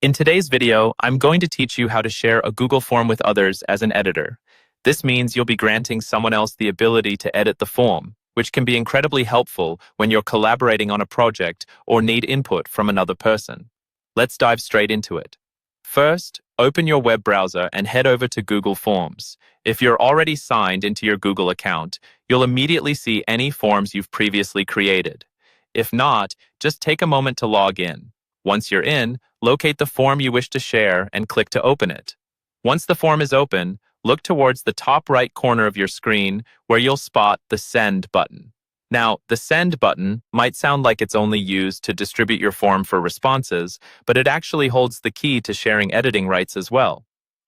In today's video, I'm going to teach you how to share a Google form with others as an editor. This means you'll be granting someone else the ability to edit the form, which can be incredibly helpful when you're collaborating on a project or need input from another person. Let's dive straight into it. First, open your web browser and head over to Google Forms. If you're already signed into your Google account, you'll immediately see any forms you've previously created. If not, just take a moment to log in. Once you're in, locate the form you wish to share and click to open it. Once the form is open, look towards the top right corner of your screen where you'll spot the Send button. Now, the Send button might sound like it's only used to distribute your form for responses, but it actually holds the key to sharing editing rights as well.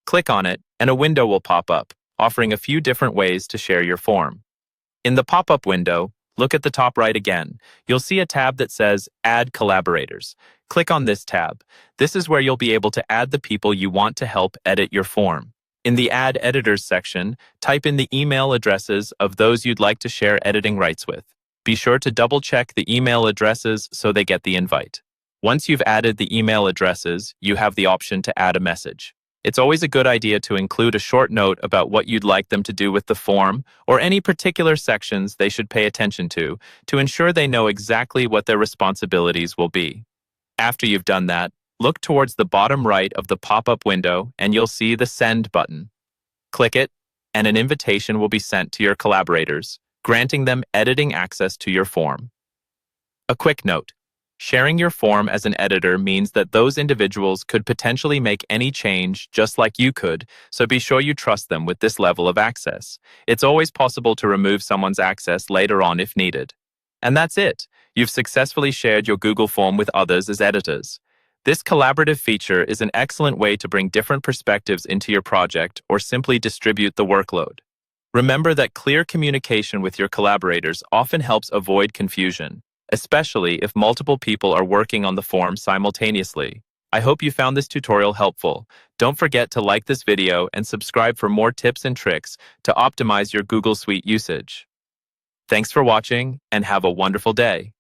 Click on it, and a window will pop up, offering a few different ways to share your form. In the pop-up window, look at the top right again. You'll see a tab that says Add Collaborators. Click on this tab. This is where you'll be able to add the people you want to help edit your form. In the Add Editors section, type in the email addresses of those you'd like to share editing rights with. Be sure to double-check the email addresses so they get the invite. Once you've added the email addresses, you have the option to add a message. It's always a good idea to include a short note about what you'd like them to do with the form or any particular sections they should pay attention to ensure they know exactly what their responsibilities will be. After you've done that, look towards the bottom right of the pop-up window and you'll see the Send button. Click it, and an invitation will be sent to your collaborators, granting them editing access to your form. A quick note. Sharing your form as an editor means that those individuals could potentially make any change just like you could, so be sure you trust them with this level of access. It's always possible to remove someone's access later on if needed. And that's it. You've successfully shared your Google form with others as editors. This collaborative feature is an excellent way to bring different perspectives into your project or simply distribute the workload. Remember that clear communication with your collaborators often helps avoid confusion, especially if multiple people are working on the form simultaneously. I hope you found this tutorial helpful. Don't forget to like this video and subscribe for more tips and tricks to optimize your Google Suite usage. Thanks for watching and have a wonderful day.